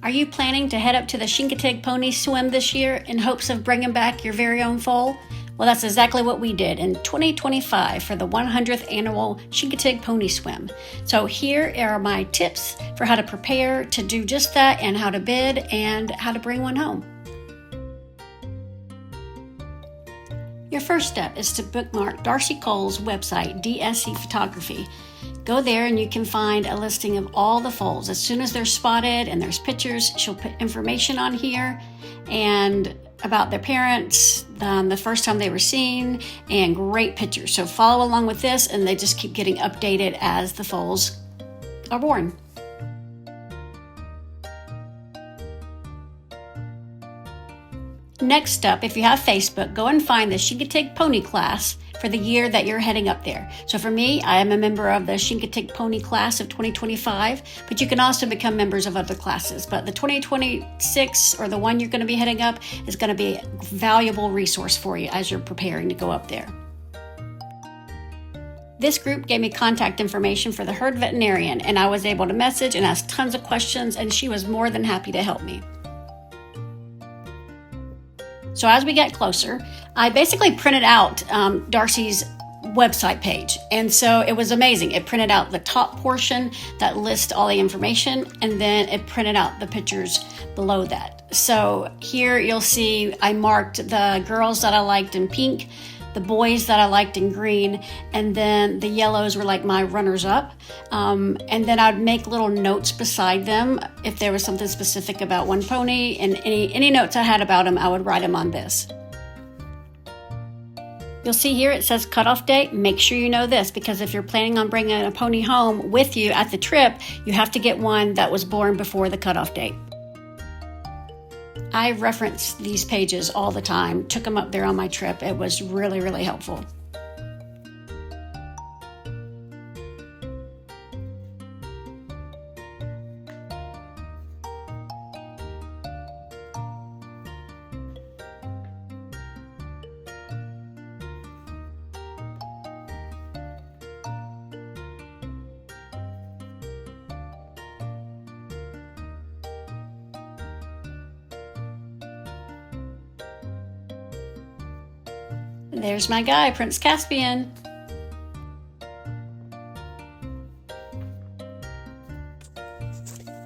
Are you planning to head up to the Chincoteague Pony swim this year in hopes of bringing back your very own foal? Well, that's exactly what we did in 2025 for the 100th annual Chincoteague Pony Swim. So here are my tips for how to prepare to do just that, and how to bid and how to bring one home. Your first step is to bookmark Darcy Cole's website, DSC Photography. Go there and you can find a listing of all the foals. As soon as they're spotted and there's pictures, she'll put information on here and about their parents, the first time they were seen, and great pictures. So follow along with this, and they just keep getting updated as the foals are born. Next up, if you have Facebook, go and find the Chincoteague Pony class for the year that you're heading up there. So for me, I am a member of the Chincoteague Pony class of 2025, but you can also become members of other classes. But the 2026, or the one you're going to be heading up, is going to be a valuable resource for you as you're preparing to go up there. This group gave me contact information for the herd veterinarian, and I was able to message and ask tons of questions, and she was more than happy to help me. So as we get closer, I basically printed out Darcy's website page. And so it was amazing. It printed out the top portion that lists all the information, and then it printed out the pictures below that. So here you'll see I marked the girls that I liked in pink, the boys that I liked in green, and then the yellows were like my runners-up. And then I'd make little notes beside them if there was something specific about one pony, and any notes I had about them, I would write them on this. You'll see here it says cutoff date. Make sure you know this, because if you're planning on bringing a pony home with you at the trip, you have to get one that was born before the cutoff date. I reference these pages all the time, took them up there on my trip. It was really, really helpful. There's my guy, Prince Caspian.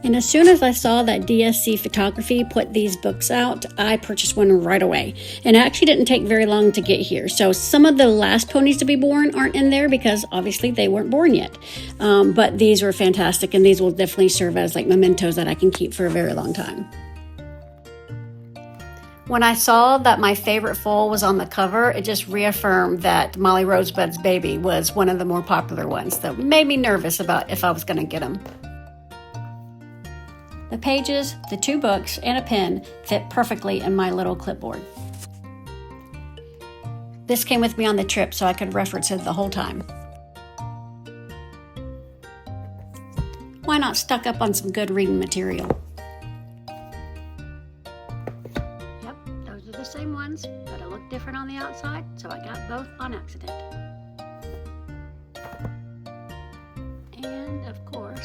And as soon as I saw that DSC Photography put these books out, I purchased one right away. And it actually didn't take very long to get here. So some of the last ponies to be born aren't in there because obviously they weren't born yet. But these were fantastic, and these will definitely serve as like mementos that I can keep for a very long time. When I saw that my favorite foal was on the cover, it just reaffirmed that Molly Rosebud's baby was one of the more popular ones. That made me nervous about if I was going to get them. The pages, the 2 books, and a pen fit perfectly in my little clipboard. This came with me on the trip, so I could reference it the whole time. Why not stock up on some good reading material? The same ones, but it looked different on the outside, so I got both on accident. And of course,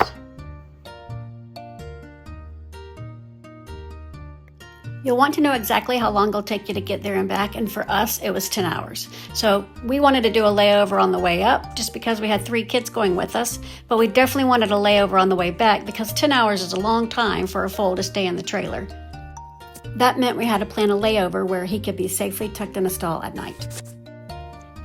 you'll want to know exactly how long it'll take you to get there and back, and for us it was 10 hours. So we wanted to do a layover on the way up just because we had 3 kids going with us, but we definitely wanted a layover on the way back because 10 hours is a long time for a foal to stay in the trailer. That meant we had to plan a layover where he could be safely tucked in a stall at night.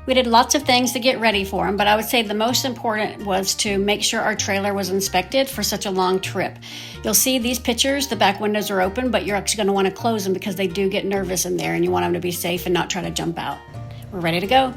We did lots of things to get ready for him, but I would say the most important was to make sure our trailer was inspected for such a long trip. You'll see these pictures, the back windows are open, but you're actually going to want to close them because they do get nervous in there and you want them to be safe and not try to jump out. We're ready to go.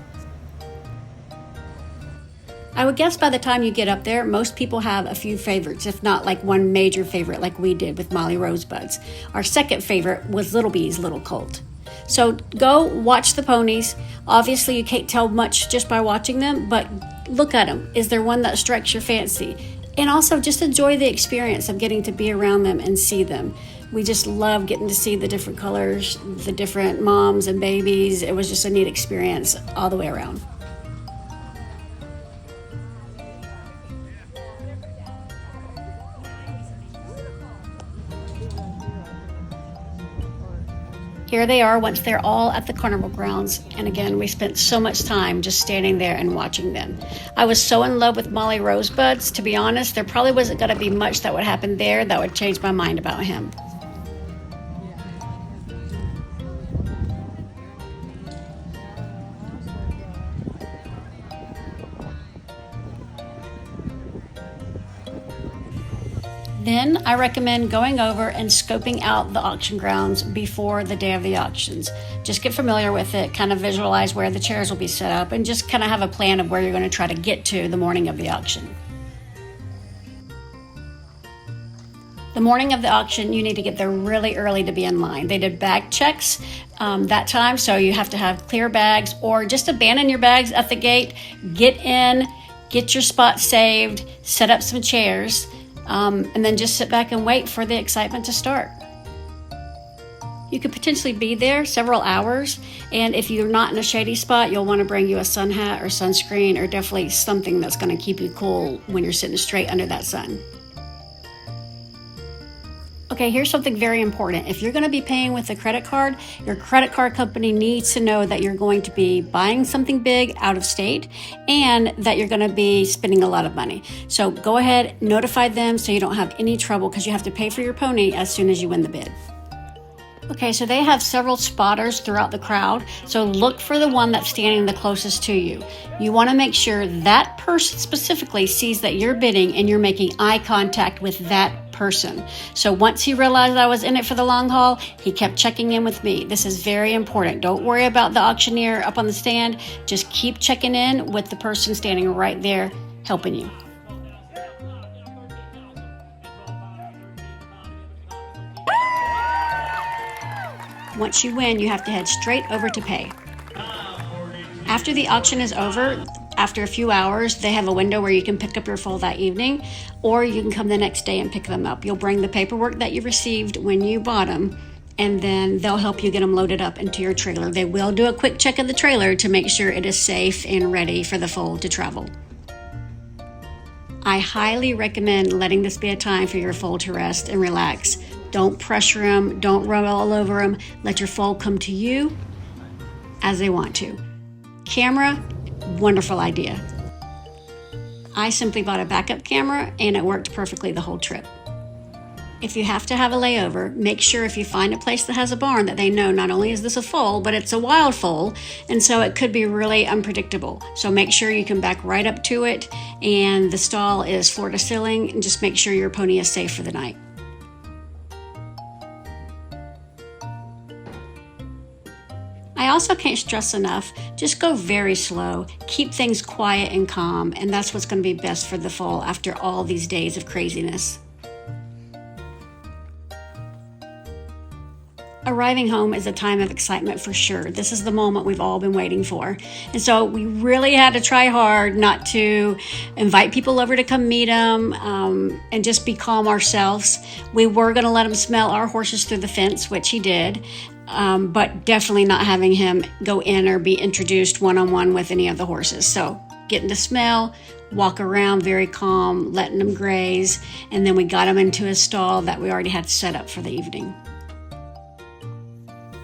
I would guess by the time you get up there, most people have a few favorites, if not like one major favorite like we did with Molly Rosebud's. Our second favorite was Little Bee's little colt. So go watch the ponies. Obviously you can't tell much just by watching them, but look at them. Is there one that strikes your fancy? And also just enjoy the experience of getting to be around them and see them. We just love getting to see the different colors, the different moms and babies. It was just a neat experience all the way around. Here they are once they're all at the carnival grounds, and again, we spent so much time just standing there and watching them. I was so in love with Molly Rosebuds, to be honest, there probably wasn't going to be much that would happen there that would change my mind about him. Then I recommend going over and scoping out the auction grounds before the day of the auctions. Just get familiar with it, kind of visualize where the chairs will be set up, and just kind of have a plan of where you're going to try to get to the morning of the auction. The morning of the auction, you need to get there really early to be in line. They did bag checks that time, so you have to have clear bags or just abandon your bags at the gate, get in, get your spot saved, set up some chairs, and then just sit back and wait for the excitement to start. You could potentially be there several hours, and if you're not in a shady spot, you'll want to bring you a sun hat or sunscreen or definitely something that's going to keep you cool when you're sitting straight under that sun. Okay, here's something very important. If you're going to be paying with a credit card, your credit card company needs to know that you're going to be buying something big out of state and that you're going to be spending a lot of money. So go ahead, notify them so you don't have any trouble because you have to pay for your pony as soon as you win the bid. Okay, so they have several spotters throughout the crowd, so look for the one that's standing the closest to you. You want to make sure that person specifically sees that you're bidding and you're making eye contact with that person. So once he realized I was in it for the long haul, he kept checking in with me. This is very important. Don't worry about the auctioneer up on the stand. Just keep checking in with the person standing right there helping you. Once you win, you have to head straight over to pay. After the auction is over, after a few hours, they have a window where you can pick up your foal that evening, or you can come the next day and pick them up. You'll bring the paperwork that you received when you bought them, and then they'll help you get them loaded up into your trailer. They will do a quick check of the trailer to make sure it is safe and ready for the foal to travel. I highly recommend letting this be a time for your foal to rest and relax. Don't pressure them, don't run all over them. Let your foal come to you as they want to. Camera, wonderful idea. I simply bought a backup camera and it worked perfectly the whole trip. If you have to have a layover, make sure if you find a place that has a barn that they know not only is this a foal, but it's a wild foal, and so it could be really unpredictable. So make sure you can back right up to it and the stall is floor to ceiling, and just make sure your pony is safe for the night. I also can't stress enough, just go very slow, keep things quiet and calm, and that's what's going to be best for the foal after all these days of craziness. Arriving home is a time of excitement for sure. This is the moment we've all been waiting for. And so we really had to try hard not to invite people over to come meet them and just be calm ourselves. We were going to let him smell our horses through the fence, which he did, but definitely not having him go in or be introduced one-on-one with any of the horses. So getting to smell, walk around very calm, letting him graze, and then we got him into a stall that we already had set up for the evening.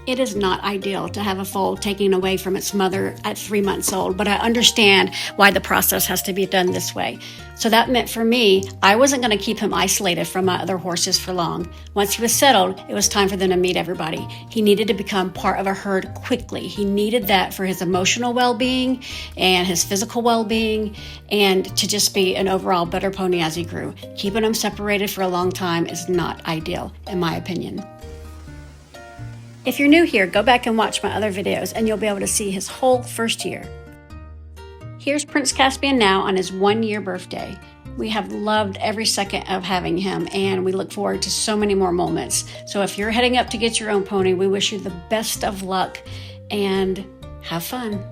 It is not ideal to have a foal taken away from its mother at 3 months old, but I understand why the process has to be done this way. So that meant for me, I wasn't going to keep him isolated from my other horses for long. Once he was settled, it was time for them to meet everybody. He needed to become part of a herd quickly. He needed that for his emotional well-being and his physical well-being, and to just be an overall better pony as he grew. Keeping him separated for a long time is not ideal, in my opinion. If you're new here, go back and watch my other videos and you'll be able to see his whole first year. Here's Prince Caspian now on his 1-year birthday. We have loved every second of having him and we look forward to so many more moments. So if you're heading up to get your own pony, we wish you the best of luck and have fun.